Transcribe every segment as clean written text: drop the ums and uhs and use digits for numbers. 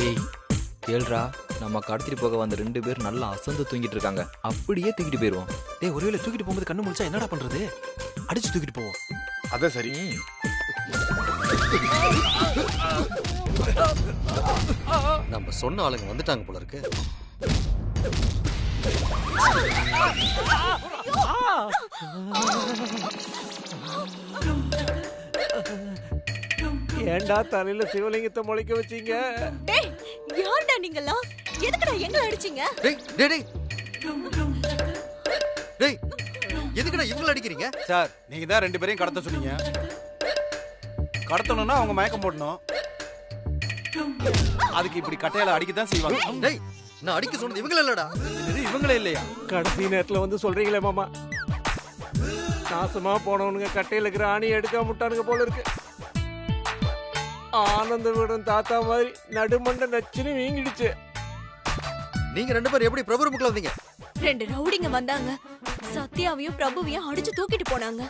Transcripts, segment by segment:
டேய் கேள்றா, நம்ம கடத்திட்டு போக வந்த 2 பேர் நல்லா அசந்து தூங்கிட்டு இருக்காங்க. அப்படியே தூக்கிட்டு போயிருவோம். டேய் ஒருவேளை தூக்கிட்டு போகும்போது கண்ணு முழிச்சா என்னடா பண்றது? அடிச்சு தூக்கிட்டு போவோம். அதான் சரி. நம்ம சொன்ன ஆளுங்க வந்துட்டாங்க போல இருக்கு. ஏண்டா தலையில சிவலிங்கத்தை முளைக்க வச்சீங்க? டேய் யார்டா நீங்கலாம்? எதுக்குடா எங்களை அடிச்சீங்க? டேய் டேய் டேய் டேய் எதுக்குடா இவங்கள அடிக்கிறீங்க? சார் நீங்க தான் 2 பேரையும் கடத்த சொன்னீங்க. கடத்தணும்னா அவங்க மயக்கம் போடணும். அதுக்கு இப்படி கட்டையால அடிக்க தான் செய்வாங்க. டேய் நான் அடிக்க சொன்னது இவங்கள இல்லடா. இது இவங்களே இல்லையா? கடைசி நேரத்துல வந்து சொல்றீங்களே மாமா. நாசமா போனவனுங்க கட்டையில இருக்கிற ஆணியை எடுக்காம விட்டானுங்க போல இருக்கு. ஆனந்த விடன் தாத்தா மாதிரி நடுமண்ட நச்சுன்னு வீங்கிடுச்சு. நீங்க 2 பேரும் எப்படி பிரபு ரூமுக்குள்ள வந்தீங்க? 2 ரவுடிங்க வந்தாங்க. சத்யாவையும் பிரபுவையும் அடிச்சு தூக்கிட்டு போனாங்க.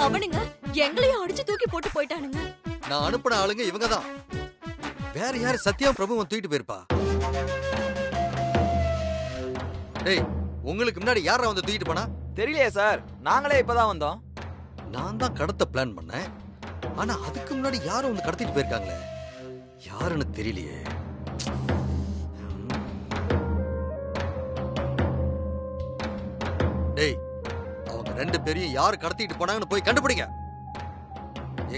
அவனுங்க எங்களையும் அடிச்சு தூக்கி போட்டு போயிட்டானுங்க. நான் அனுப்பின ஆளுங்க இவங்க தான். வேற யாரு சத்யா பிரபுவும் தூக்கிட்டு போயிருப்பா? டேய் உங்களுக்கு முன்னாடி யாரா வந்து தூக்கிட்டு போனா? தெரியலையே சார், நாங்களே இப்பதான் வந்தோம். நான் தான் கடத்த பிளான் பண்ணேன். ஆனா அதுக்கு முன்னாடி யாரும் வந்து கடத்திட்டு போயிருக்காங்களே, யாருன்னு தெரியலையே. டேய் அவங்க 2 பேரையும் யாரு கடத்திட்டு போனாங்கன்னு போய் கண்டுபிடிங்க.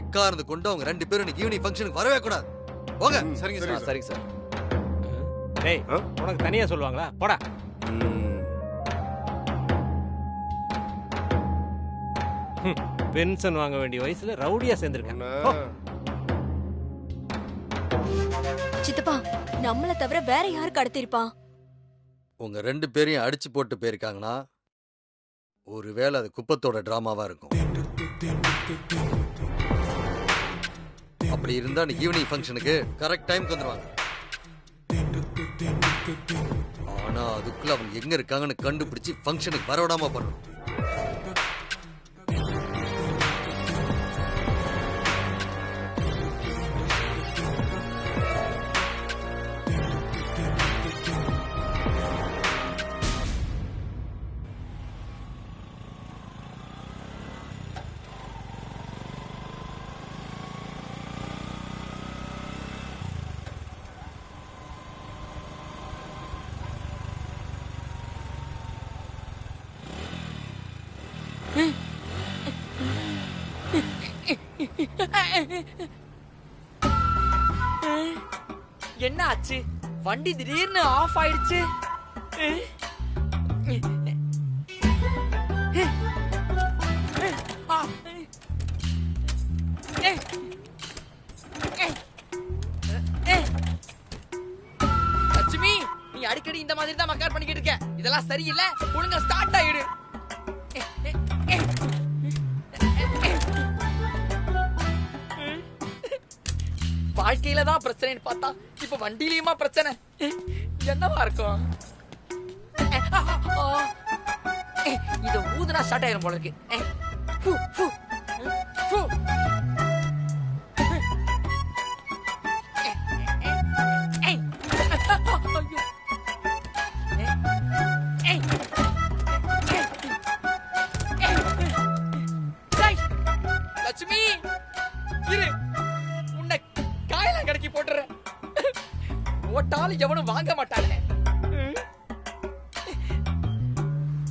எக்காரணத்தை கொண்டு அவங்க 2 பேரும் இன்னைக்கு ஈவினிங் ஃபங்க்ஷனுக்கு வரவே கூடாது. போங்க. சரிங்க சார். சரிங்க சார். டேய் உனக்கு தனியா சொல்லுவாங்களா? போடா. பென்ஷன் வாங்க வேண்டிய வயசுல ரவுடியா சேர்ந்திருக்காங்க. சித்தப்பா நம்மள தவிர வேற யாரு கடத்திருப்பா? உங்க 2 பேரையும் அடிச்சு போட்டு போயிருக்காங்கன்னா ஒருவேளை அது குப்பத்தோட டிராமாவா இருக்கும். அப்படி இருந்தா ஈவினிங் ஃபங்க்ஷனுக்கு கரெக்ட் டைம்க்கு வந்துருவாங்க. ஆனா அதுக்குள்ள அவங்க எங்க இருக்காங்கன்னு கண்டுபிடிச்சு ஃபங்க்ஷனுக்கு வரவிடாம பண்ணணும். என்ன ஆச்சு? வண்டி திடீர்னு ஆஃப் ஆயிடுச்சு. லட்சுமி நீ அடிக்கடி இந்த மாதிரி தான் மக்கார் பண்ணிக்கிட்டு இருக்க. இதெல்லாம் சரியில்லை. ஒழுங்கா ஸ்டார்ட் ஆயிடு. வாழ்க்கையில தான் பிரச்சனைன்னு பார்த்தா இப்ப வண்டியிலயுமா பிரச்சனை? என்னவா இருக்கும்? இத ஊதுனா ஸ்டார்ட் ஆயிரும் போல இருக்கு. லட்சுமி இரு, உன்னை காயெல்லாம் கடைக்கு போட்டுறேன். ஓட்டாலும் எவனும் வாங்க மாட்டானே.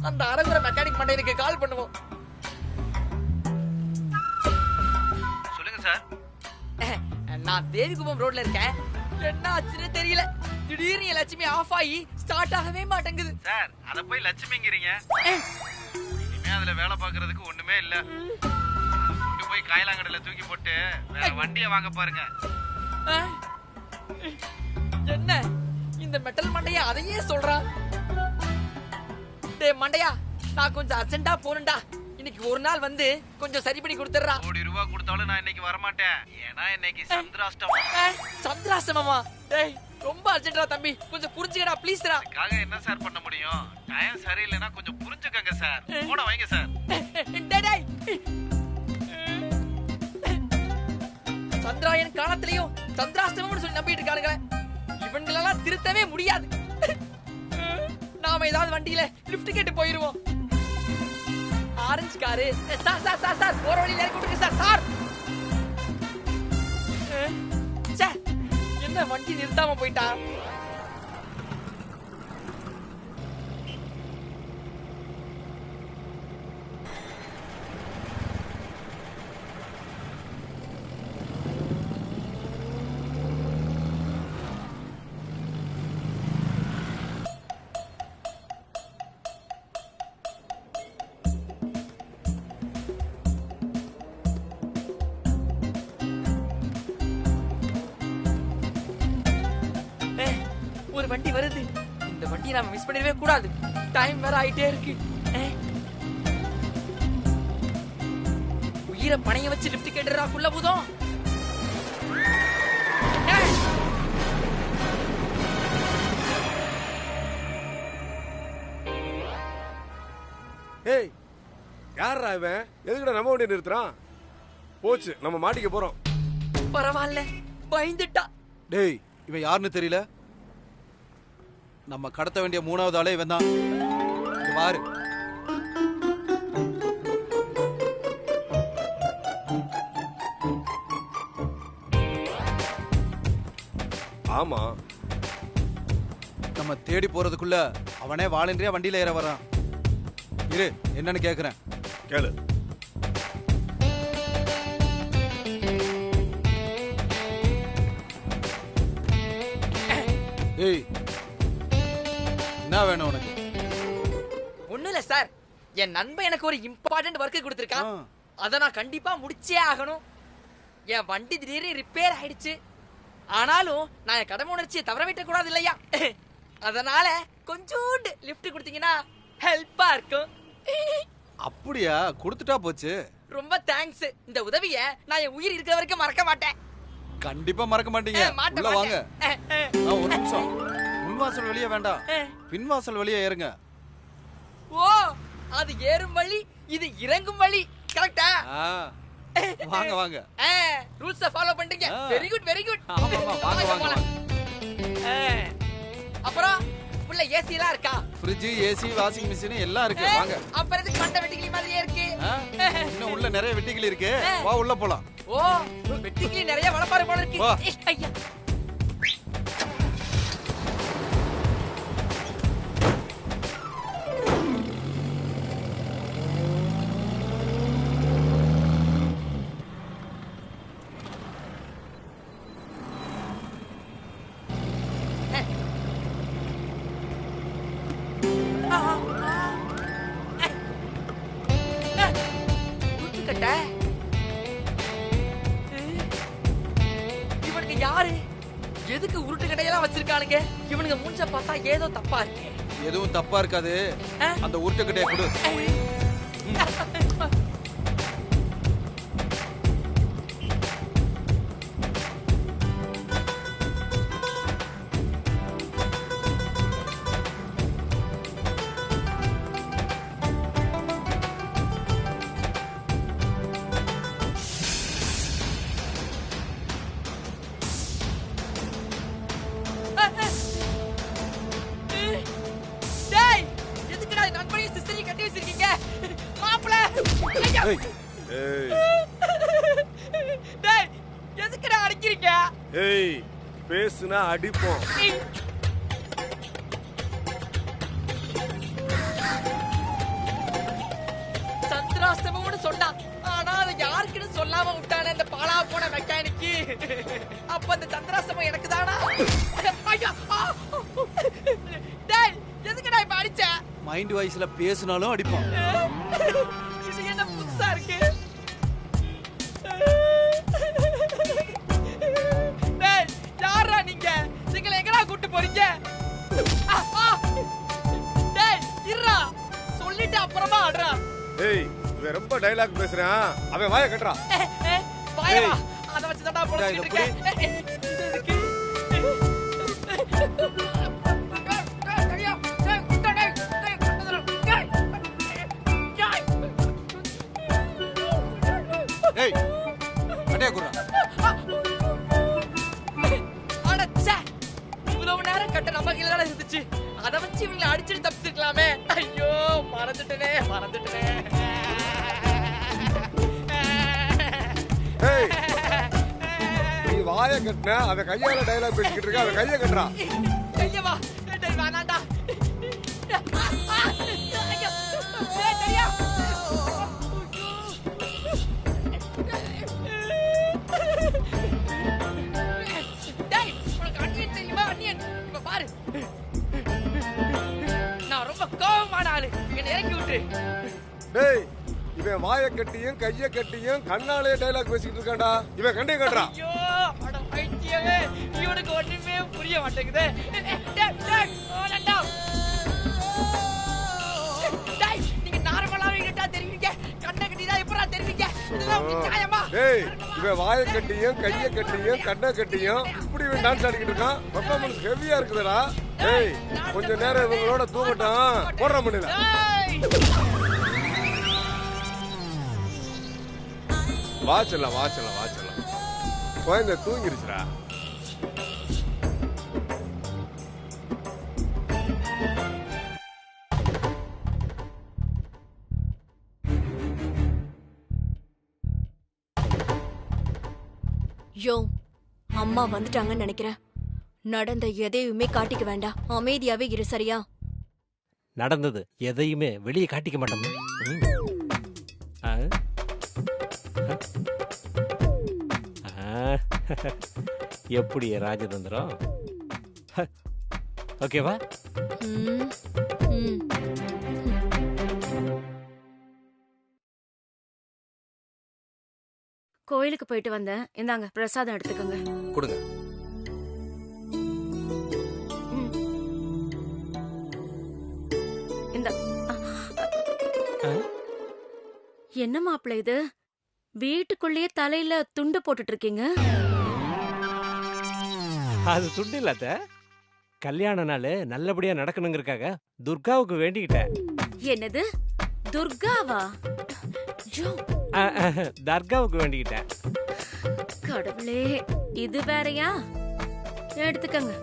அந்த அரகுற மெக்கானிக் மண்டையனுக்கு கால் பண்ணுவோம். சொல்லுங்க சார். நான் தேவிகுப்பம் ரோட்ல இருக்கேன். என்ன ஆச்சுன்னு தெரியல. திடீர்னு லட்சுமி ஆஃப் ஆகி ஸ்டார்ட் ஆகவே மாட்டேங்குது. சார் அத போய் லட்சுமிங்கிறீங்க. இனிமே அதுல வேலை பாக்குறதுக்கு ஒண்ணுமே இல்ல. கொண்டு போய் காயலாங்கடையில தூக்கி போட்டு வேற வண்டியை வாங்க பாருங்க. என்ன இந்த மெட்டல் மண்டையா அதையே சொல்றான்? டேய் மண்டையா, நான் கொஞ்சம் அர்ஜென்ட்டா போறேன்டா. இன்னைக்கு ஒரு நாள் வந்து கொஞ்சம் சரி பண்ணி கொடுத்துறா. ₹1,00,000 கொடுத்தாலும் நான் இன்னைக்கு வர மாட்டேன். ஏன்னா இன்னைக்கு சந்திராஷ்டமம். சந்திராஷ்டமமா? டேய் ரொம்ப அர்ஜென்ட்டா தம்பி, கொஞ்சம் புரிஞ்சுக்கடா ப்ளீஸ்டா. அதுக்காக என்ன சார் பண்ண முடியும்? டைம் சரியில்லைன்னா கொஞ்சம் புரிஞ்சுக்கங்க சார். போன வைங்க சார். டேய் சந்திராயன் காலத்திலயும் சந்திராஷ்டமம்னு சொல்லி நம்பிட்டு இருக்கானுங்க. இவங்களெல்லாம் திருத்தவே முடியாது. நாம ஏதாவது வண்டியில லிஃப்ட் கேட்டு போயிருவோம். Orange car sir sir sir sir போற வழியில இறக்கி விட்டுருங்க சார் சார். சார் என்ன வண்டி நிறுத்தாம போயிட்டான்? ஒரு வண்டி வருது. இந்த வண்டியை நாம மிஸ் பண்ணிடவே கூடாது. டைம் வேற ஆயிட்டே இருக்கு. உயிரை பணைய வச்சு லிஃப்ட் கேட்டுறாக்குள்ள பூதம். ஏய் யாரா இவன்? எதுக்குடா நம்ம வண்டி நிறுத்துறான்? போச்சு, நம்ம மாட்டிக்க போறோம். பரவாயில்ல, பயந்துட்டா. டேய் இவன் யாருன்னு தெரியல. நம்ம கடத்த வேண்டிய 3வது ஆளே இவன் தான். பாரு ஆமா, நம்ம தேடி போறதுக்குள்ள அவனே வாலண்டியா வண்டியில ஏற வரான். இரு என்னன்னு கேக்குறேன். கேளு. ஏய் என்ன வேணும் உனக்கு? ஒண்ணும் இல்ல சார், என் நண்பன் எனக்கு ஒரு இம்பார்ட்டன்ட் ஒர்க் கொடுத்திருக்கான். அத நான் கண்டிப்பா முடிச்சே ஆகணும். என் வண்டி திடீர்னு ரிப்பேர் ஆயிடுச்சு. ஆனாலும் நான் என் கடமை உணர்ச்சியை தவற விட்ட கூடாது இல்லையா? அதனால கொஞ்சோண்டு லிஃப்ட் கொடுத்தீங்கன்னா ஹெல்ப்பா இருக்கும். அப்படியா? கொடுத்துட்டா போச்சு. ரொம்ப தேங்க்ஸ். இந்த உதவியை நான் என் உயிர் இருக்கிற வரைக்கும் மறக்க மாட்டேன். கண்டிப்பா மறக்க மாட்டீங்க. மாட்ட உள்ள வாங்க. மாட்டேன். ஒரு நிமிஷம். முன்வாசல் வெளியே வேண்டாம், பின்வாசல் வெளியே ஏறுங்க. ஓ, அது ஏறும் வழி, இது இறங்கும் வழி. கரெக்ட்டா? வாங்க வாங்க. ரூல்ஸ் ஃபாலோ பண்றீங்க. Very good very good. ஆமாமா, வாங்க வாங்க. அப்புறம் உள்ள ஏசி எல்லாம் இருக்கா? ஃப்ரிட்ஜ், ஏசி, வாஷிங் மிஷின் எல்லாம் இருக்கு. வாங்க. அப்புறம் இதுக்கு மண்ட வெட்டிக்கிளி மாதிரியே இருக்கு. இன்னும் உள்ள நிறைய வெட்டிக்கிளி இருக்கு. வா உள்ள போலாம். ஓ, வெட்டிக்கிளி நிறைய வளப்பாரு போல இருக்கு. வா. ஐயா. இவனுக்கு யாரு எதுக்கு உருட்டு கட்டையெல்லாம் வச்சிருக்கானுங்க? இவனுங்க மூஞ்ச பார்த்தா ஏதோ தப்பா இருக்கு. எதுவும் தப்பா இருக்காது. அந்த உருட்டுக்கட்டைய கொடு. டேய், எதுக்குடா நண்பனையும் சிஸ்டரையும் கட்டி வச்சிருக்கீங்க? மாப்ள. ஏய் டேய், எதுக்குடா அடிக்கிறீங்க? ஏய், பேசுனா அடிப்போம். சந்திராஷ்டமம்னு சொன்னா, ஆனா அதை யாருக்குன்னு சொல்லாம விட்டானே அந்த பாலா போன மெக்கானிக்கு. அப்ப அந்த சந்திராஷ்டமம் எனக்கு தானா? ஐயா! டேய், எதுக்குடா இப்ப அடிச்ச? மைண்ட் வாய்ஸ்ல பேசினாலும் அடிப்பான். இது என்ன புதுசா இருக்கு? டேய், யாரா நீங்க? நீங்க எங்கடா கூட்டி போறீங்க? டேய், இருடா. சொல்லிட்டு அப்புறமா ஆடுறா. ஏய், இவன் ரொம்ப டயலாக் பேசுறான். அவன் வாயை கட்டுறான். வாயவா, அத வச்சு தடா போடுறீங்க. ஏய், அடே குறா. அடச்சே, இவ்வளவு நேரம் கட்ட நம்ம கையில தான் இருந்துச்சு. அதை வச்சு இவங்களை அடிச்சுட்டு தப்பிச்சுக்கலாமே. ஐயோ, மறந்துட்டனே. ஏய், நீ வாயை கட்டின அவன் கையால டைலாக் பேசிக்கிட்டு இருக்க, அவன் கையை கட்டுறா. கையவா, டேய் வேணாண்டா. ஐயோ, கையா. டேய், உனக்கு அண்ணியன் தெரியுமா? அண்ணியன், இப்ப பாரு. நான் ரொம்ப கோவமான ஆளு, என்னை இறக்கி விட்டுரு. டேய், இவன் வாயை கட்டியும் கையை கட்டியும் கண்ணாலே டைலாக் பேசிக்கிட்டு இருக்கான்டா. இவன் கண்டையும் கட்டுறா. ஐயோ, அட பைத்தியமே, இவனுக்கு ஒண்ணுமே புரிய மாட்டேங்குதே. டேய், வேணாண்டா. டேய், நீங்க நார்மலாவே இருட்டா தெரிவிங்க, கண்ணை கட்டிதான் எப்படா தெரிவிங்க? இதெல்லாம் நியாயமா? டேய், இவன் வாயை கட்டியும் கையை கட்டியும் கண்ணை கட்டியும் இப்படி இவன் டான்ஸ் ஆடிக்கிட்டு இருக்கான். பெர்ஃபார்மன்ஸ் ஹெவியா இருக்குதுடா. டேய், கொஞ்ச நேரம் இவங்களோட தூங்கட்டும். போடுற முடியல. வாச்சலாம் குழந்தை தூங்கிருச்சுடா. யோ, அம்மா வந்துட்டாங்கன்னு நினைக்கிறேன். நடந்த எதையுமே காட்டிக்க வேண்டாம், அமைதியாவே இரு, சரியா? நடந்தது எதையுமே வெளியே காட்டிக்க மாட்டோம். எப்படி ராஜதந்திரம்? ஓகேவா? ம், ம். கோயிலுக்கு போயிட்டு வந்தேன். இந்தாங்க பிரசாதம் எடுத்துக்கோங்க. கொடுங்க. இந்த என்ன மாப்பிள்ள இது? வீட்டுக்குள்ளேயே தலையில துண்டு போட்டுட்டு இருக்கீங்க. அது துண்டு இல்லாத கல்யாண நாள் நல்லபடியா நடக்கணுங்கிறக்காக துர்காவுக்கு வேண்டிக்கிட்டேன். என்னது துர்காவா? தர்காவுக்கு வேண்டிக்கிட்டேன். கடவுளே, இது வேறயா? எடுத்துக்கங்க.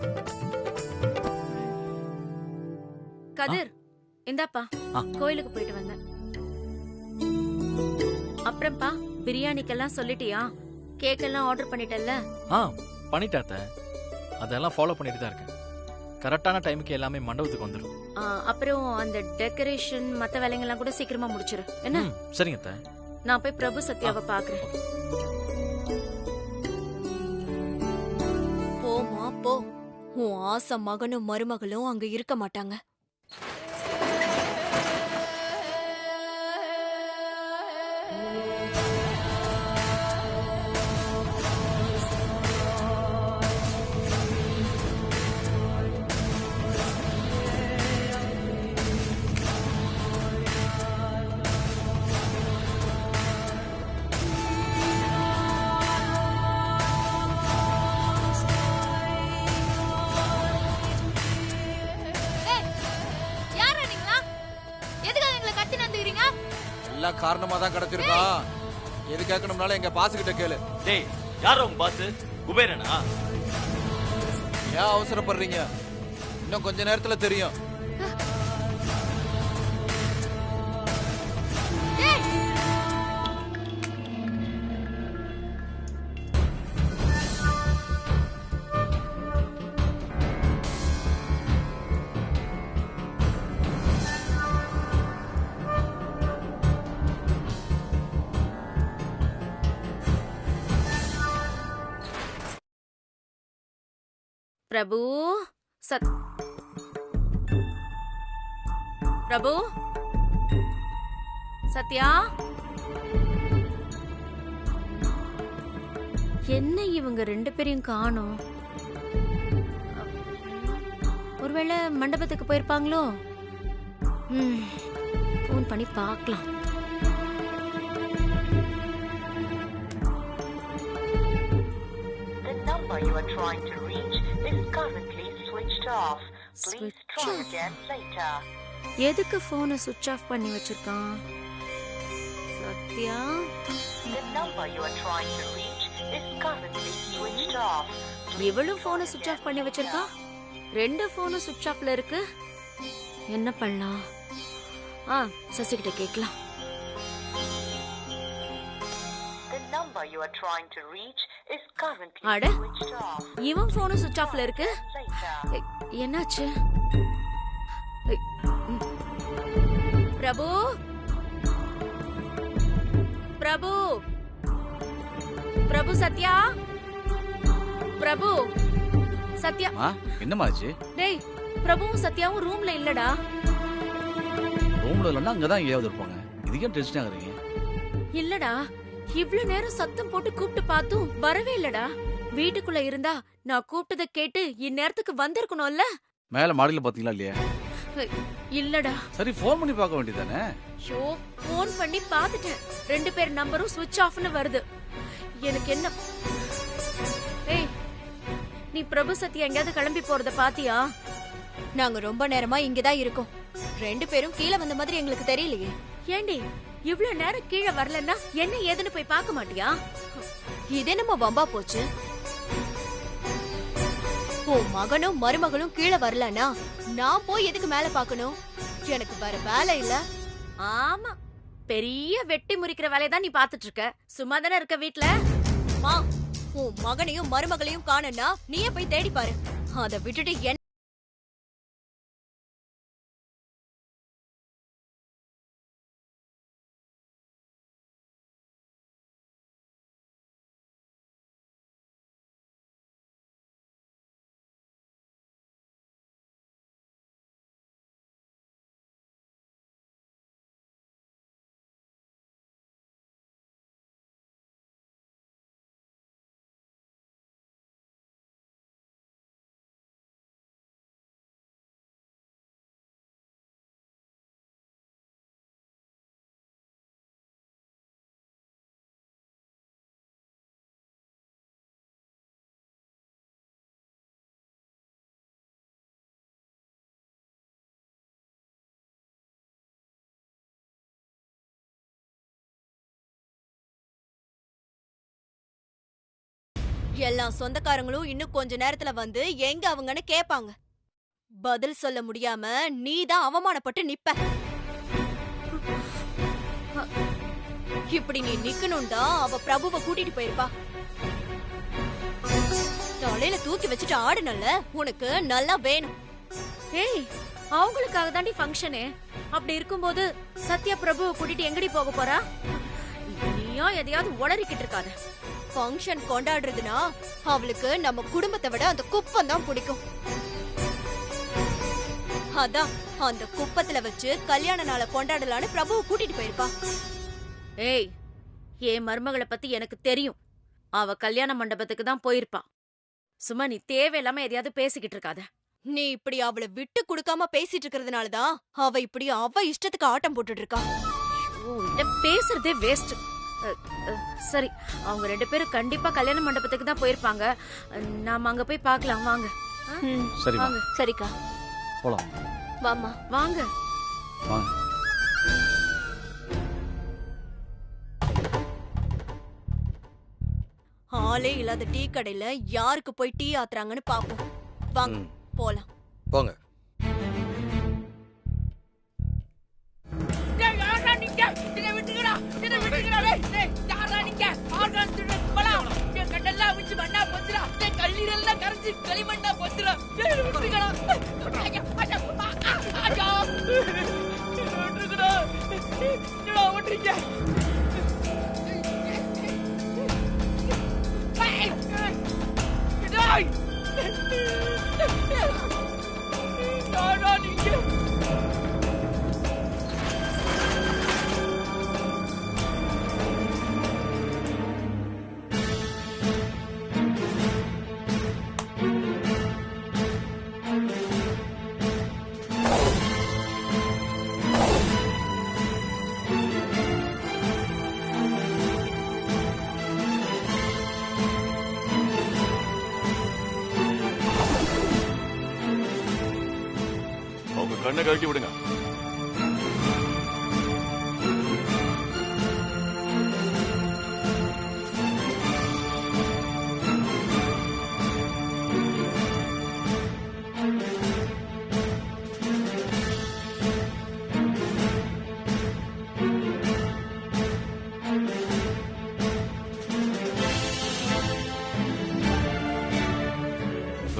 கதிர், இந்தாப்பா, கோயிலுக்கு போயிட்டு வந்தேன். அப்புறம்ப்பா, பிரியாணிக்கெல்லாம் சொல்லிட்டியா? கேக் எல்லாம் ஆர்டர் பண்ணிட்டல்ல? பண்ணிட்டாத்த. அதெல்லாம் ஃபாலோ பண்ணிட்டு தான் இருக்கேன். கரெக்டான டைமுக்கு எல்லாமே மண்டபத்துக்கு வந்துடும். அப்புறம் அந்த டெக்கரேஷன் மத்த வேலைங்கெல்லாம் கூட சீக்கிரமா முடிச்சிரு. என்ன? சரிங்க அத்தை. நான் போய் பிரபு சத்யாவை பாக்குறேன். போமா போ. உன் ஆசை மகனும் மருமகளும் அங்க இருக்க மாட்டாங்க. எல்லாம் காரணமா தான் கிடைச்சிருக்கான். எது கேட்கணும்னாலும் எங்க பாஸ் கிட்ட கேளு. டேய், யார் உங்க பாஸ்? குபேரனா? ஏன் அவசரப்படுறீங்க? இன்னும் கொஞ்ச நேரத்துல தெரியும். பிரபு பிரபு சத்யா, என்ன இவங்க ரெண்டு பேரையும் காணோம்? ஒருவேளை மண்டபத்துக்கு போயிருப்பாங்களோ? போன் பண்ணி பார்க்கலாம். You are trying to reach is currently switched off. Please try again later. எதுக்கு போனை சுவிட்ச் ஆஃப் பண்ணி வச்சிருக்கான்? Sathya, the number you are trying to reach is currently switched off. இவளும் போனை சுவிட்ச் ஆஃப் பண்ணி வச்சிருக்கா. 2 போனும் சுவிட்ச் ஆஃப்ல இருக்கு. என்ன பண்ணலாம்? சசி கிட்ட கேக்கலாம். The number you are trying to reach is currently அட, switched off. இவன் போனும் சுவிட்ச் ஆஃப்ல இருக்கு. Later. என்னாச்சு? பிரபு பிரபு பிரபு சத்யா பிரபு சத்யா. என்னமாச்சு? டேய், பிரபுவும் சத்யாவும் ரூம்ல இல்லடா. ரூம்ல இல்லன்னா அங்கதான் எங்கேயாவது இருப்பாங்க. இதுக்கே டென்ஷன் ஆகுறீங்க? இல்லடா, இவ்ளோ நேரம் சத்தம் போட்டு கூப்பிட்டு பார்த்தும் வரவே இல்லடா. வீட்டுக்குள்ள இருந்தா நான் கூப்பிட்டதை கேட்டு இந்நேரத்துக்கு வந்திருக்கணும்ல. மேல மாடியில பாத்தீங்களா இல்லையா? இல்லடா. சரி, போன் பண்ணி பார்க்க வேண்டியதானே? ஷோ, போன் பண்ணி பார்த்துட்டேன். 2 பேர் நம்பரும் ஸ்விட்ச் ஆஃப்னு வருது. எனக்கு என்ன? ஏய், நீ பிரபு சத்யா எங்கயாவது கிளம்பி போறத பாத்தியா? நாங்க ரொம்ப நேரமா இங்கதான் இருக்கோம். 2 பேரும் கீழே வந்த மாதிரி எங்களுக்கு தெரியலையே. ஏண்டி, இவ்ளோ நேரம் கீழே வரலன்னா என்ன ஏதுன்னு போய் பார்க்க மாட்டியா? இதே நம்ம வம்பா போச்சு. உன் மகனும் மருமகளும் கீழே வரலனா நான் போய் எதுக்கு மேல பாக்கணும்? எனக்கு வேற வேலை இல்ல. ஆமா, பெரிய வெட்டி முறிக்கிற வேலையை தான் நீ பாத்துட்டு இருக்க. சும்மா தானே இருக்க வீட்ல. மா, உன் மகனையும் மருமகளையும் காணனா நீயே போய் தேடி பாரு. அதை விட்டுட்டு என்ன? எல்லா சொந்தக்காரங்களும் இன்னும் கொஞ்ச நேரத்துல வந்து எங்க அவங்கன்னு கேட்பாங்க. பதில் சொல்ல முடியாம நீதான் அவமானப்பட்டு நிப்ப. இப்படி நீ நிக்கணும் தான் அவ பிரபுவை கூட்டிட்டு போயிருப்பா. தலையில தூக்கி வச்சுட்டு ஆடுனல்ல, உனக்கு நல்லா வேணும். ஏய், அவங்களுக்காக தாண்டி ஃபங்க்ஷனே. அப்படி இருக்கும்போது சத்யா பிரபுவை கூட்டிட்டு எங்கடி போக போறா? நீயோ எதையாவது உளறிக்கிட்டு இருக்காத. ஃபங்க்ஷன் கொண்டாடுறதுனா அவளுக்கு நம்ம குடும்பத்தை விட அந்த குப்பம் தான் பிடிக்கும். அதான் அந்த குப்பத்துல வச்சு கல்யாண நாளை கொண்டாடலான்னு பிரபுவை கூட்டிட்டு போயிருப்பா. ஏய், என் மருமகளை பத்தி எனக்கு தெரியும். அவ கல்யாண மண்டபத்துக்கு தான் போயிருப்பா. சும்மா நீ தேவையில்லாம எதையாவது பேசிக்கிட்டு இருக்காத. நீ இப்படி அவளை விட்டு கொடுக்காம பேசிட்டு இருக்கிறதுனாலதான் அவ இப்படி அவ இஷ்டத்துக்கு ஆட்டம் போட்டுட்டு இருக்கா. பேசுறதே வேஸ்ட். சரி, அவங்க 2 பேரும் கண்டிப்பா கல்யாண மண்டபத்துக்கு தான் போயிருப்பாங்க. நாம அங்க போய் பார்க்கலாம் வாங்க. சரி வாங்க. சரிக்கா, போலாம். வாமா. வாங்க வாங்க. ஆளே இல்லாத டீ கடையில யாருக்கு போய் டீ ஆத்துறாங்கன்னு பாப்போம். வாங்க போலாம். போங்க. கண்ணை கழட்டி விடுங்க.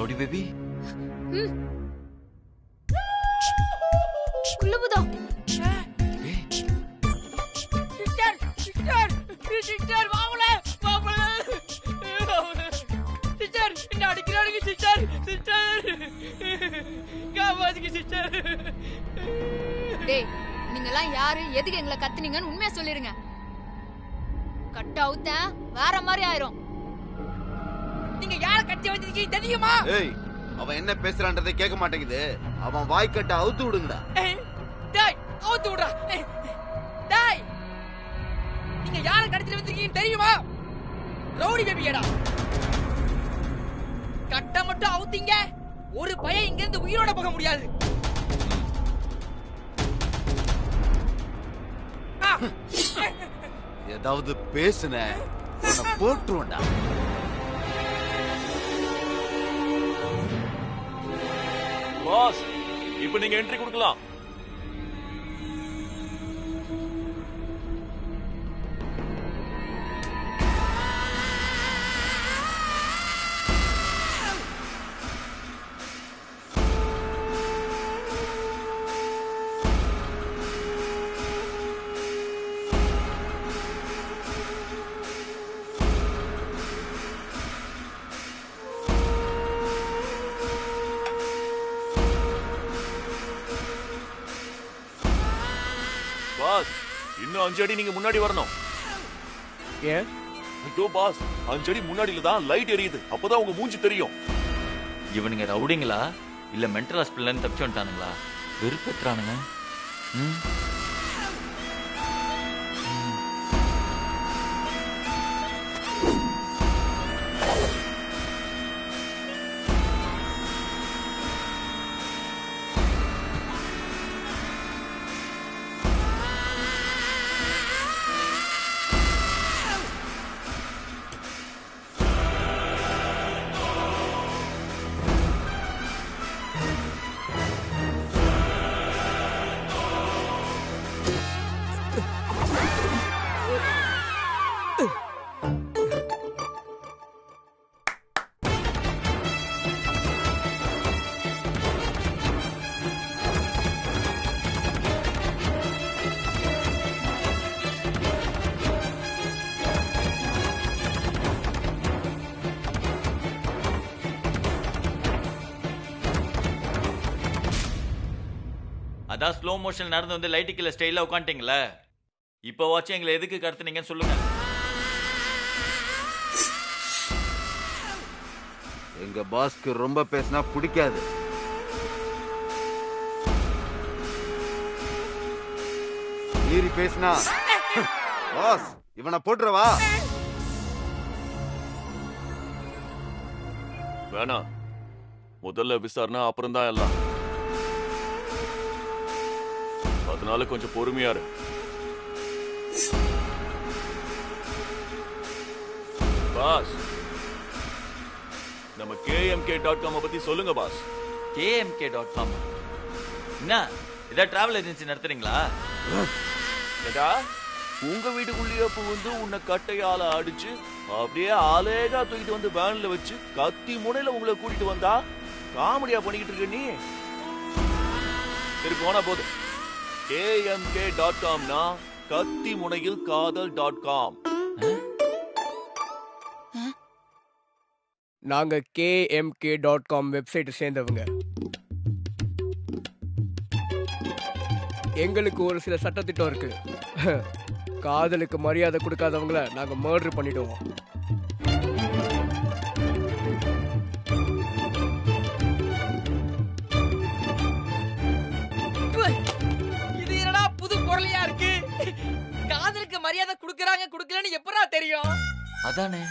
Rowdy baby. குள்ளபுதா சிஸ்டர் சிஸ்டர் சிஸ்டர் வாங்கள வாங்கள சிஸ்டர் என்ன அடிக்கிறாங்க சிஸ்டர் சிஸ்டர் காவாதிக்கு சிஸ்டர். டேய் நீங்க எல்லாம் யாரு எதுக்கு எங்களை கத்துனீங்கன்னு உண்மையா சொல்லிருங்க. கட்ட அவுத்த வேற மாதிரி ஆயிரும். நீங்க யார கட்டி வச்சிருக்கீங்க தெரியுமா? ஏய் அவன் என்ன பேசுறான்றதை கேட்க மாட்டேங்குது. அவன் வாய்க்கட்ட அவுத்து விடுங்கடா. டேய் அவுத்து விடுடா. டேய் நீங்க யார கட்டி வச்சிருக்கீங்க தெரியுமா? ரவுடி பேபியடா. கட்ட மட்டும் அவுத்தீங்க ஒரு பையன் இங்க இருந்து உயிரோட போக முடியாது. ஏதாவது பேசுன உன்னை போட்டுருவேன்டா. பாஸ் இப்போ நீங்க என்ட்ரி கொடுக்கலாம். பாஸ் இன்னும் 5 அடி நீங்க முன்னாடி வரணும். ஏன்? ஐயோ பாஸ் 5 அடி முன்னாடில தான் லைட் எரியுது. அப்பதான் உங்க மூஞ்சி தெரியும். இவனுங்க ரவுடிங்களா இல்ல மென்டல் ஹாஸ்பிட்டல்ல இருந்து தப்பிச்சு வந்துட்டானுங்களா? வெறுப்பேத்துறானுங்க. அதான் ஸ்லோ மோஷன் நடந்து வந்து லைட்டு கீழே ஸ்டைலா உட்காந்துட்டீங்களே. இப்போ வாட்ச் எங்களை எதுக்கு கடத்துனீங்கன்னு சொல்லுங்க. எங்க பாஸ்க்கு ரொம்ப பேசினா பிடிக்காது. மீறி பேசினா பாஸ் இவனை போட்டுறவா. வேணாம், முதல்ல விசாரணை அப்புறம் தான் எல்லாம். அதனால கொஞ்சம் பொறுமையா இரு. பாஸ் நம்ம KMK.com பத்தி சொல்லுங்க பாஸ். KMK.com என்ன இத டிராவல் ஏஜென்சி நடத்துறீங்களா? ஏடா உங்க வீட்டுக்குள்ளேயே புகுந்து உன்னை கட்டையால அடிச்சு அப்படியே அலேகா தூக்கிட்டு வந்து வேன்ல வச்சு கத்தி முனையில உங்களை கூட்டிட்டு வந்தா காமெடியா பண்ணிக்கிட்டு இருக்க நீ. சரி போனா போதும். KMK.comனா கத்தி முனையில் காதல்.com. நாங்க KMK.com வெப்சைட் சேர்ந்தவங்க. எங்களுக்கு ஒரு சில சட்டத்திட்டம் இருக்கு. காதலுக்கு மரியாதை கொடுக்காதவங்கள நாங்க மர்டர் பண்ணிடுவோம். இது என்னடா புது குரலையா இருக்கு? காதலுக்கு மரியாதை குடுக்கறாங்க குடுக்கலன்னு எப்பறா தெரியும்? அதானே.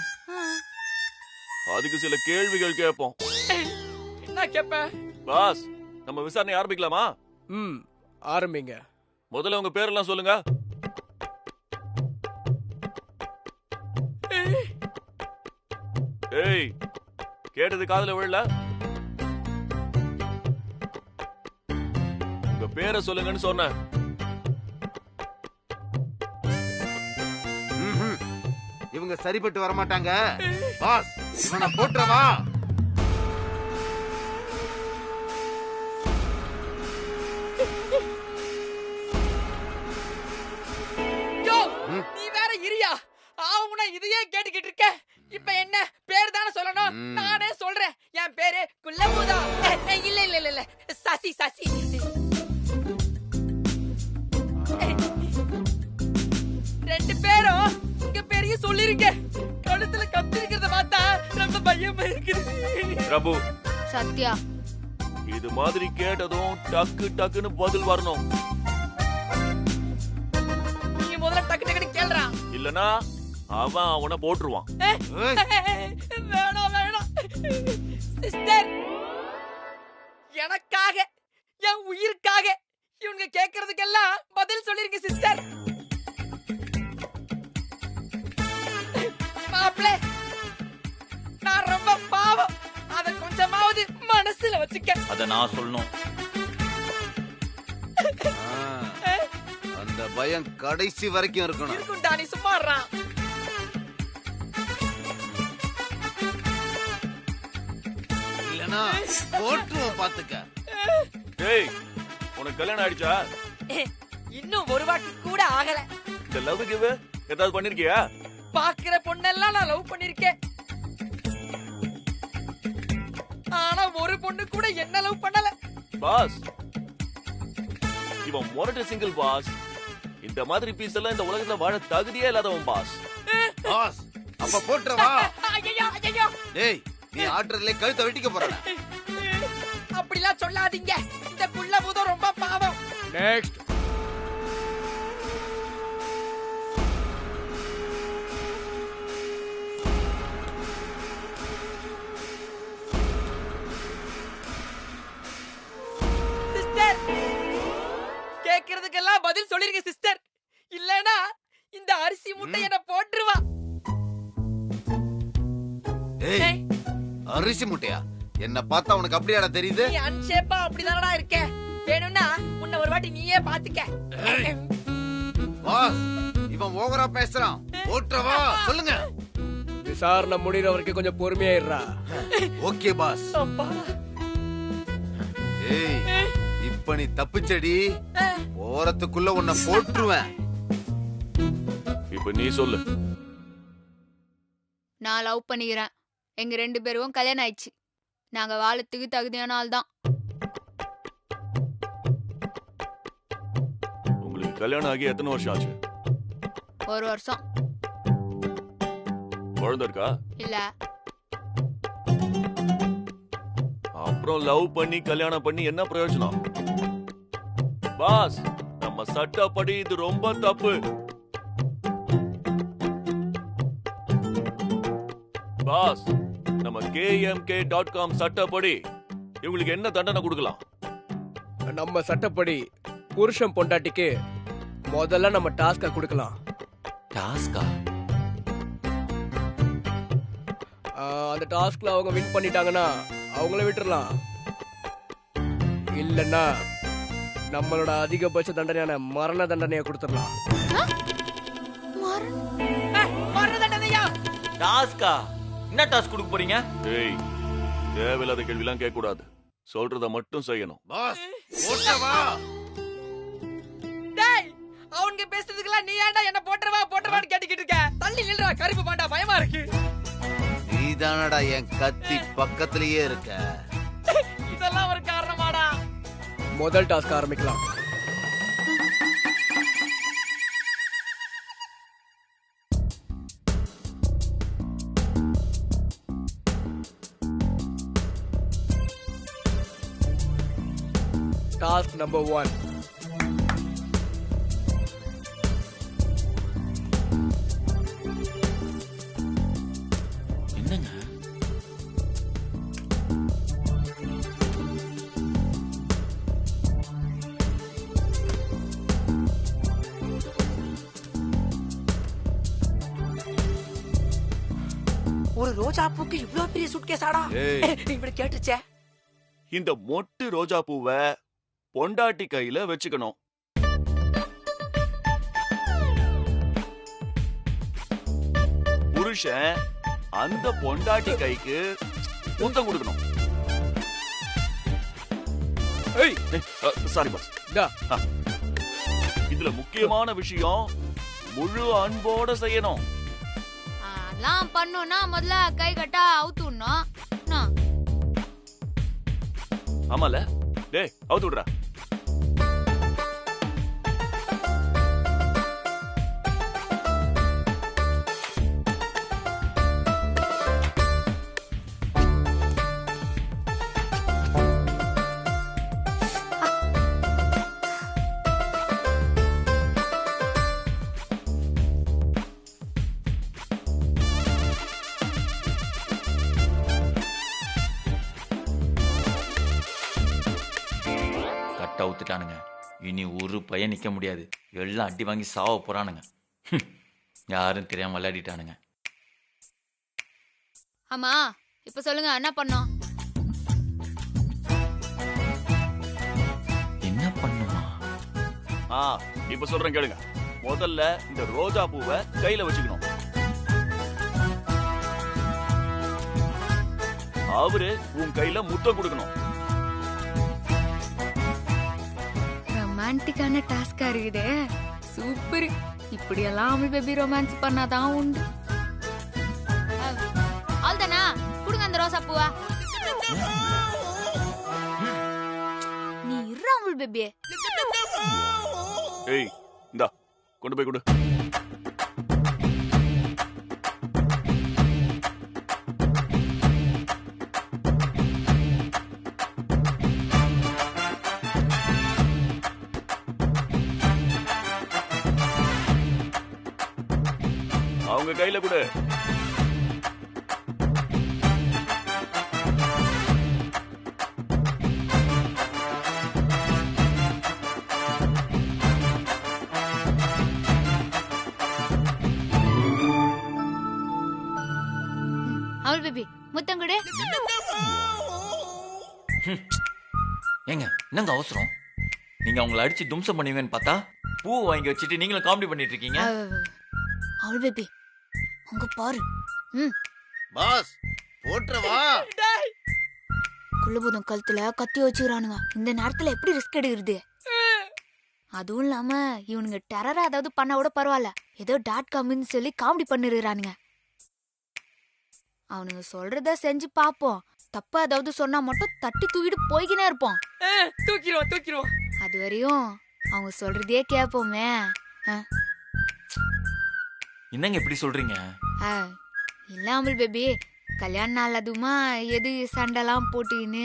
அதுக்கு சில கேள்விகள் கேட்போம். என்ன கேப்ப? பாஸ் நம்ம விசாரணை ஆரம்பிக்கலாமா? ஆரம்பிங்க. முதல்ல உங்க பேரெல்லாம் சொல்லுங்க. ஏய் கேட்டது காதுல விழல? உங்க பேரை சொல்லுங்கன்னு சொன்ன. இவங்க சரிப்பட்டு வர மாட்டாங்க. பாஸ் இவனை போட்டுறவா. நாளும் நான் இதையே கேட்டுக்கிட்டு இருக்கேன். இப்ப என்ன பேர் தானே சொல்லணும்? நானே சொல்றேன். என் பேரு குள்ளபூதா. இல்ல இல்ல இல்ல இல்ல சசி சசி. ரெண்டு பேரும் உங்க பேரையும் சொல்லிருங்க. கழுத்துல கத்தி இருக்கிறத பார்த்தா ரொம்ப பயமா இருக்குது. பிரபு சத்யா, இது மாதிரி கேட்டதும் டக்கு டக்குன்னு பதில் வரணும். நீங்க முதல்ல டக்கு டக்குன்னு கேளுடா. இல்லனா அவன் அவனை போட்டுருவான். வேணாம் வேணாம் சிஸ்டர், எனக்காக என் உயிருக்காக இவங்க கேக்குறதுக்கெல்லாம் பதில் சொல்லிருங்க சிஸ்டர். மாப்ள, நான் ரொம்ப பாவம். அத கொஞ்சமாவது மனசுல வச்சுக்க. அத நான் சொல்லணும். அந்த பயம் கடைசி வரைக்கும் இருக்கணும். இருக்கும்டா, நீ சும்மா இருடா. இல்லனா போட்டுவோம் பாத்துக்க. டேய், உனக்கு கல்யாணம் ஆயிடுச்சா? இன்னும் ஒரு வாட்டி கூட ஆகல. இந்த லவ் கிவ் ஏதாவது பண்ணிருக்கியா? பாக்குற பொண்ணெல்லாம் நான் லவ் பண்ணிருக்கேன். ஆனா ஒரு பொண்ணு கூட என்ன லவ் பண்ணல. பாஸ், இவன் மொரட்டு சிங்கிள் பாஸ். இந்த மாதிரி பீஸ் எல்லாம் இந்த உலகத்துல வாழ தகுதியே இல்லாதவன் பாஸ். பாஸ், அப்ப போட்டுறவா? ஐயோ ஐயோ. டேய், நீ ஆர்டர்ல கழுத்தை வெட்டிக்க போறடா. அப்படிலாம் சொல்லாதீங்க. இந்த குள்ளபூதம் ரொம்ப பாவம். நெக்ஸ்ட். சிஸ்டர், கேக்குறதுக்கெல்லாம் பதில் சொல்லிருங்க சிஸ்டர். இல்லனா இந்த அரிசி முட்டை என்ன போட்டுருவா. ஏய், அரிசி முட்டையா? என்ன பார்த்தா உனக்கு அப்படியாடா தெரியுது? நீ அன்ஷேப்பா அப்படிதானடா இருக்க. வேணும்னா உன்னை ஒரு வாட்டி நீயே பாத்துக்க. பாஸ், இவன் ஓவரா பேசுறான். போட்டுறவா? சொல்லுங்க. விசாரணை முடிகிற வரைக்கும் கொஞ்சம் பொறுமையாயிடுறா. Okay pass. ஏய், இப்ப நீ தப்பிச்சடி. ஓரத்துக்குள்ள உன்னை போட்டுருவேன். இப்ப நீ சொல்லு. நான் லவ் பண்ணிக்கிறேன். எங்க 2 பேருக்கும் கல்யாணம் ஆயிடுச்சு. நாங்க வாழத்துக்கு தகுதியான ஆள் தான். உங்களுக்கு கல்யாணம் ஆகி எத்தனை வருஷம் ஆச்சு? 1 வருஷம். குழந்தை இருக்கா? இல்ல. அப்புறம் லவ் பண்ணி கல்யாணம் பண்ணி என்ன பிரயோஜனம்? பாஸ், நம்ம சட்டப்படி இது ரொம்ப தப்பு. பாஸ், நம்ம KMK.com சட்டப்படி இவங்களுக்கு என்ன தண்டனை கொடுக்கலாம்? நம்ம சட்டப்படி புருஷன் பொண்டாட்டிக்கு முதல்ல நம்ம டாஸ்க கொடுக்கலாம். டாஸ்கா? அந்த டாஸ்க்ல அவங்க வின் பண்ணிட்டாங்கன்னா அவங்கள விட்டுறலாம். இல்லன்னா நம்மளோட அதிகபட்ச தண்டனையான மரண தண்டனையை கொடுத்துடலாம். மரண தண்டனையா? டாஸ்கா? என்ன டாஸ்க் கொடுக்க போறீங்க? ஏய், தேவையில்லாத கேள்விலாம் கேட்க கூடாது. சொல்றத மட்டும் செய்யணும். பாஸ், போட்டுறவா? டேய், அவங்க பேசுறதுக்கெல்லாம் நீ ஏன்டா என்ன போட்டுறவான்னு கேட்டுக்கிட்டு இருக்க? தள்ளி நில்றா கருப்பு பாண்டா, பயமா இருக்கு. நீதானடா என் கத்தி பக்கத்திலேயே இருக்க. இதெல்லாம் ஒரு காரணமாடா? முதல் டாஸ்க் ஆரம்பிக்கலாம். Task number 1. என்னங்க? ஒரு ரோஜா பூக்கு இவ்ளோ பெரிய சூட்கேஸாடா? இப்படி கேட்டுச்சே. இந்த மொட்டு ரோஜா பூவை பொண்டாட்டி கையில வச்சுக்கணும். புருஷன் அந்த பொண்டாட்டி கைக்கு முத்தம் கொடுக்கணும். Sorry boss. இதுல முக்கியமான விஷயம், முழு அன்போட செய்யணும். அதெல்லாம் பண்ணோம்னா முதல்ல கை கட்டா அவுத்து விடணும். ஆமால டேய் அவுத்து விடுறா. அவுத்துட்டானுங்க. இனி ஒரு பையன் நிக்க முடியாது. எல்லாம் அடி வாங்கி சாவ போறானுங்க. யாரும் தெரியாம விளையாடிட்டானுங்க. ஆமா இப்ப சொல்லுங்க என்ன பண்ணோம்? என்ன பண்ணுமா? இப்ப சொல்றேன் கேளுங்க. முதல்ல இந்த ரோஜா பூவை கையில வச்சுக்கணும். அவரு உன் கையில முத்தம் கொடுக்கணும். ரொமான்டிக்கான டாஸ்கா இருக்குது. சூப்பர். இப்படியெல்லாம் அமல் பேபி ரொமான்ஸ் பண்ணாதான் உண்டு. அல்தானா குடுங்க அந்த ரோசா பூவா. நீ இரு அமல் பேபி. ஏய் இந்தா கொண்டு போய் கொடு. அவங்க கையில கொடு. அமல் பேபி முத்தம் கொடு. ஏங்க என்னங்க அவசரம்? நீங்க அவங்கள அடிச்சு தும்சம் பண்ணுவீங்கன்னு பார்த்தா பூ வாங்கி வச்சுட்டு நீங்களும் காமெடி பண்ணிட்டு இருக்கீங்க. அமல் பேபி அங்க பாரு. பாஸ் போட்றவா. குள்ளபூதம் கழுத்துல கத்தி வச்சுக்கிறானுங்க. இந்த நேரத்துல எப்படி ரிஸ்க் எடுக்கிறது? அதுவும் இல்லாம இவனுங்க டெரரா ஏதாவது பண்ண கூட பரவாயில்ல. ஏதோ .comன்னு சொல்லி காமெடி பண்ணிருக்கானுங்க. அவனுங்க சொல்றத செஞ்சு பாப்போம். தப்பா ஏதாவது சொன்னா மட்டும் தட்டி தூக்கிட்டு போய்கினே இருப்போம். தூக்கிடுவோம். அது வரையும் அவங்க சொல்றதே கேப்போமே. என்னங்க இப்படி சொல்றீங்க? இல்ல அமல் பேபி, கல்யாண நாள் அதுமா எது சண்டைலாம் போட்டுன்னு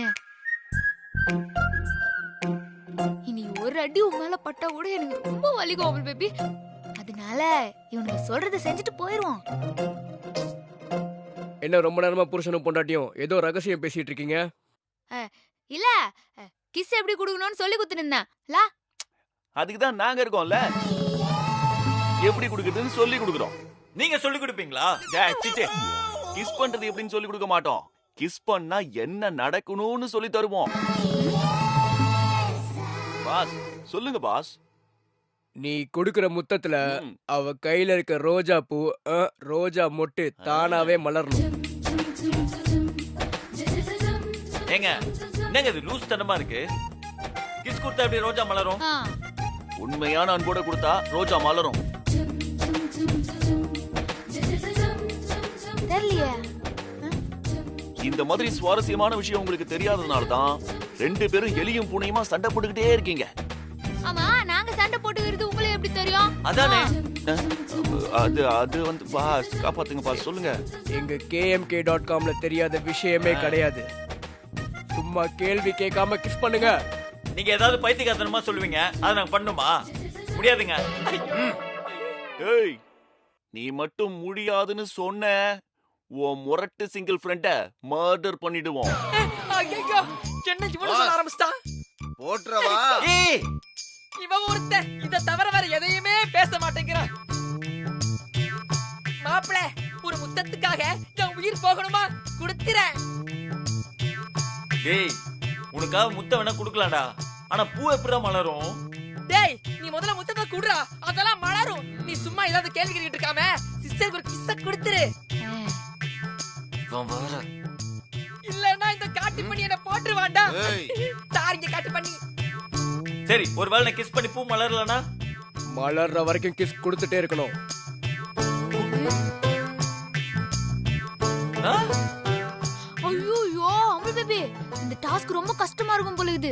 இனி ஒரு அடி உன் மேல பட்டா கூட எனக்கு ரொம்ப வலிக்கும் அமல் பேபி. அதனால இவனுங்க சொல்றத செஞ்சுட்டு போயிருவோம். என்ன ரொம்ப நேரமா புருஷனும் பொண்டாட்டியும் ஏதோ ரகசியம் பேசிட்டு இருக்கீங்க? இல்ல கிஸ் எப்படி குடுக்கணும்னு சொல்லி குத்துனேன். அதுக்குதான் நாங்க இருக்கோம்ல. எப்படி குடுக்குறதுன்னு சொல்லி குடுக்குறோம். நீங்க சொல்லி கொடுப்பீங்களா? கிஸ் பண்றது எப்படின்னு சொல்லி கொடுக்க மாட்டோம். கிஸ் பண்ணா என்ன நடக்கணும்னு சொல்லி தருவோம். பாஸ் சொல்லுங்க பாஸ். நீ கொடுக்கிற முத்தத்துல அவ கையில இருக்க ரோஜா பூ ரோஜா மொட்டு தானாவே மலரணும். ஏங்க என்னங்க இது லூஸ் தனமா இருக்கு? கிஸ் கொடுத்தா எப்படி ரோஜா மலரும்? உண்மையான அன்போட கொடுத்தா ரோஜா மலரும். இந்த மாதிரி சுவாரஸ்யமான விஷயம் உங்களுக்கு தெரியாததுனால தான் 2 பேரும் எலியும் பூனையுமா சண்டை போட்டுக்கிட்டே இருக்கீங்க. ஆமா நாங்க சண்டை போட்டுக்கிறது உங்களுக்கு எப்படி தெரியும்? அதானே அது வந்து பாஸ் காப்பாத்துங்க பாஸ் சொல்லுங்க. எங்க KMK.comல தெரியாத விஷயமே கிடையாது. சும்மா கேள்வி கேட்காம கிஸ் பண்ணுங்க. நீங்க ஏதாவது பைத்தியக்காரத்தனமா சொல்லுவீங்க. அத நாங்க பண்ணுமா? முடியாதுங்க. ஏய் நீ மட்டும் முடியாதுன்னு சொன்ன உன் முரட்டு சிங்கிள் ஃப்ரெண்ட மர்டர் பண்ணிடுவோம். ஐயோ என்ன இவன சொல்ல ஆரம்பிச்சா? போட்றவா. ஏய் இவன் ஒருத்தன் இத தவிர வேற எதையுமே பேச மாட்டேங்கிறான். மாப்ள ஒரு முத்தத்துக்காக நான் உயிர் போகணுமா? குடுத்துறேன். டேய் உனக்காக முத்த வேணா குடுக்கலாம்டா. ஆனா பூ எப்படிடா மலரும்? டேய் நீ முதல்ல முத்தத்தை குடுறா. அதெல்லாம் மலரும். நீ சும்மா ஏதாவது கேள்வி கேட்டுட்டு இருக்காம சிஸ்டருக்கு ஒரு கிஸ்ஸ குடுத்துரு. இல்லன்னா இந்த காட்டு பண்ணி என்ன போட்டுருவான்டா. தாரிங்க காட்டு பண்ணி. சரி ஒருவேளை நான் கிஸ் பண்ணி பூ மலரலனா? மலர்ற வரைக்கும் கிஸ் கொடுத்துட்டே இருக்கணும். ஐயோ அமுல் பேபி, இந்த டாஸ்க் ரொம்ப கஷ்டமா இருக்கும் போல இது.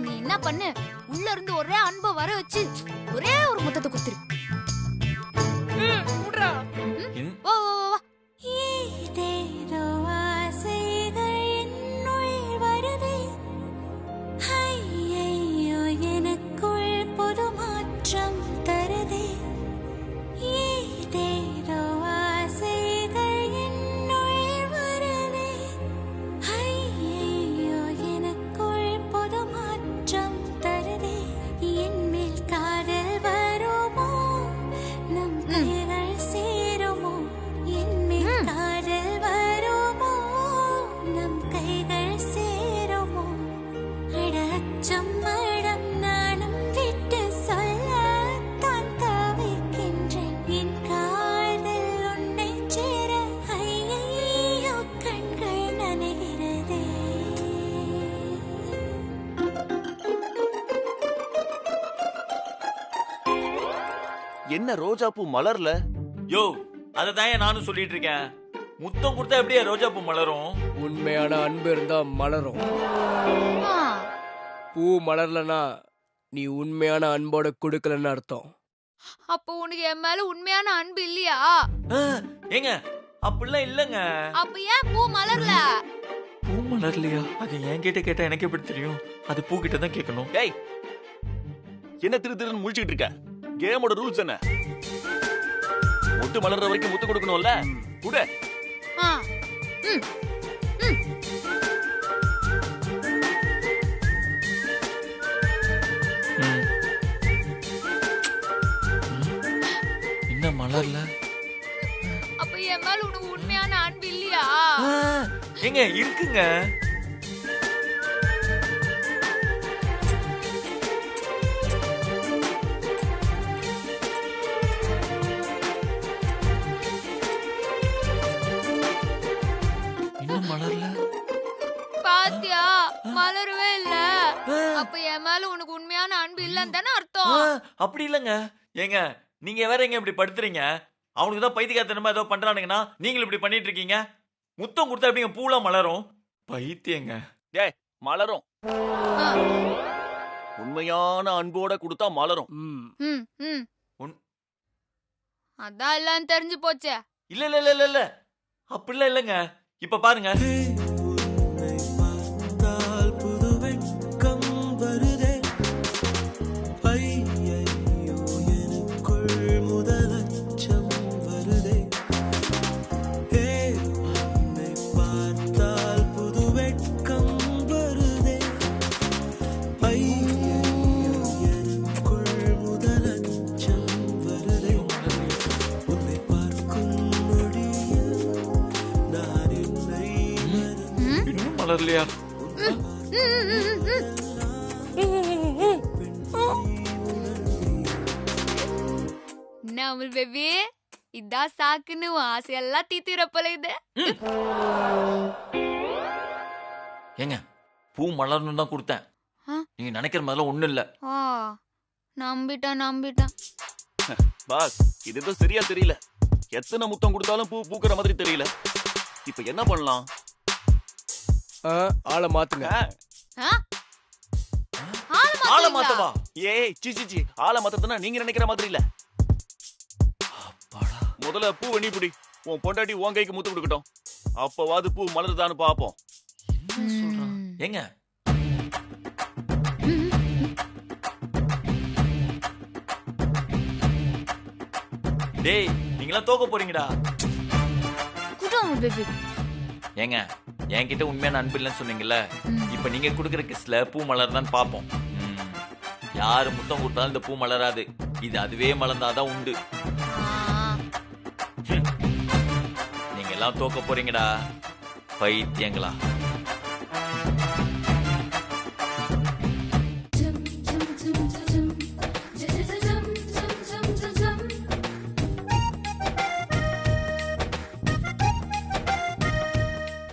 நீ என்ன பண்ணு, உள்ள இருந்து ஒரே அன்பை வர வச்சு ஒரே ஒரு முத்தத்தை கொடுத்துரு. வா வா வா வா. ஏதேதோ ஆசைகள் என்னுள் வருதே, ஐயையோ எனக்குள் புது மாற்றம் தருதே. ஏதேதோ ஆசைகள் என்னுள் வருதே, ஐயையோ எனக்குள் புது மாற்றம் தருதே. என்மேல் காதல் வருமோ, நம் கைகள் சேருமோ. என்மேல் காதல் வருமோ, நம் கைகள் சேருமோ. அட அச்சம் மடம் நானும் விட்டு சொல்லத்தான் தவிக்கின்றேன். என் காதல் உன்னை சேர ஐயையோ கண்கள் நனைகிறதே. என்ன ரோஜா பூ மலர்ல? யோ அததான் நானும் சொல்லிட்டு இருக்கேன். முத்தம் கொடுத்தா எப்படியா ரோஜா பூ மலரும்? உண்மையான அன்பு இருந்தா மலரும். பூ மலர்லனா நீ உண்மையான அன்போட கொடுக்கலன்னு அர்த்தம். அப்போ உனக்கு என் மேல உண்மையான அன்பு இல்லையா? ஏங்க அப்படிலாம் இல்லங்க. அப்ப ஏன் பூ மலர்ல? பூ மலர்லையா? அது என்கிட்ட கேட்டா எனக்கு எப்படி தெரியும்? அது பூ கிட்ட தான் கேட்கணும். ஏய், என்ன திரு திருன்னு முழிச்சிட்டு இருக்க? கேமோட ரூல்ஸ் என்ன? முத்து மலர்ற வரைக்கும் முத்து கொடுக்கணும்ல, குடு. என்ன மலர்ல? அப்ப என் மேல உனக்கு உண்மையான அன்பு இல்லையா? ஏங்க இருக்குங்க. இன்னும் மலர்ல? பாத்தியா, மலரவே இல்ல. அப்ப என் மேல உனக்கு உண்மையான அன்பு இல்லன்னு தானே அர்த்தம். அப்படி இல்லங்க. ஏங்க நீங்க வேற எங்க இப்படி படுத்துறீங்க? அவனுக்கு தான் பைத்தியக்காரத்தனமா ஏதோ பண்றானுங்கன்னா நீங்களும் இப்படி பண்ணிட்டு இருக்கீங்க. முத்தம் கொடுத்தா எப்படிங்க பூலாம் மலரும்? பைத்தியங்க. டேய், மலரும். உண்மையான அன்போட கொடுத்தா மலரும். அதான் எல்லாம் தெரிஞ்சு போச்சே. இல்ல இல்ல இல்ல இல்ல அப்படிலாம் இல்லங்க. இப்ப பாருங்க. மலர்லையா? அமுல் பேபி, இதான் சாக்குன்னு ஆசையெல்லாம் தீத்திரப்பல இது. ஏங்க பூ மலர்னு தான் கொடுத்தேன். நீங்க நினைக்கிற மாதிரிலாம் ஒண்ணும் இல்ல. நம்பிட்டான். பாஸ், இதுதான் சரியா தெரியல. எத்தனை முத்தம் கொடுத்தாலும் பூ பூக்குற மாதிரி தெரியல. இப்ப என்ன பண்ணலாம்? ஆளை மாத்துங்க. ஆளை மாத்தவா? ஏய் சி ஆளை மாத்ததுன்னா நீங்க நினைக்கிற மாதிரி இல்ல. முதல்ல பூ வெண்ணி புடி. உன் பொண்டாட்டி உன் கைக்கு முத்து கொடுக்கட்டும். அப்பவாது பூ மலருதான்னு பாப்போம். ஏங்க டேய், நீங்களா தோக்க போறீங்கடா. ஏங்க என்கிட்ட உண்மையான அன்பு இல்லைன்னு சொன்னீங்கல்ல, இப்ப நீங்க கொடுக்குற கிஸ்ல பூ மலர்தான் பாப்போம். யாரு முத்தம் கொடுத்தாலும் இந்த பூ மலராது. இது அதுவே மலர்ந்தாதான் உண்டு. நீங்க எல்லாம் தோக்க போறீங்கடா பைத்தியங்களா.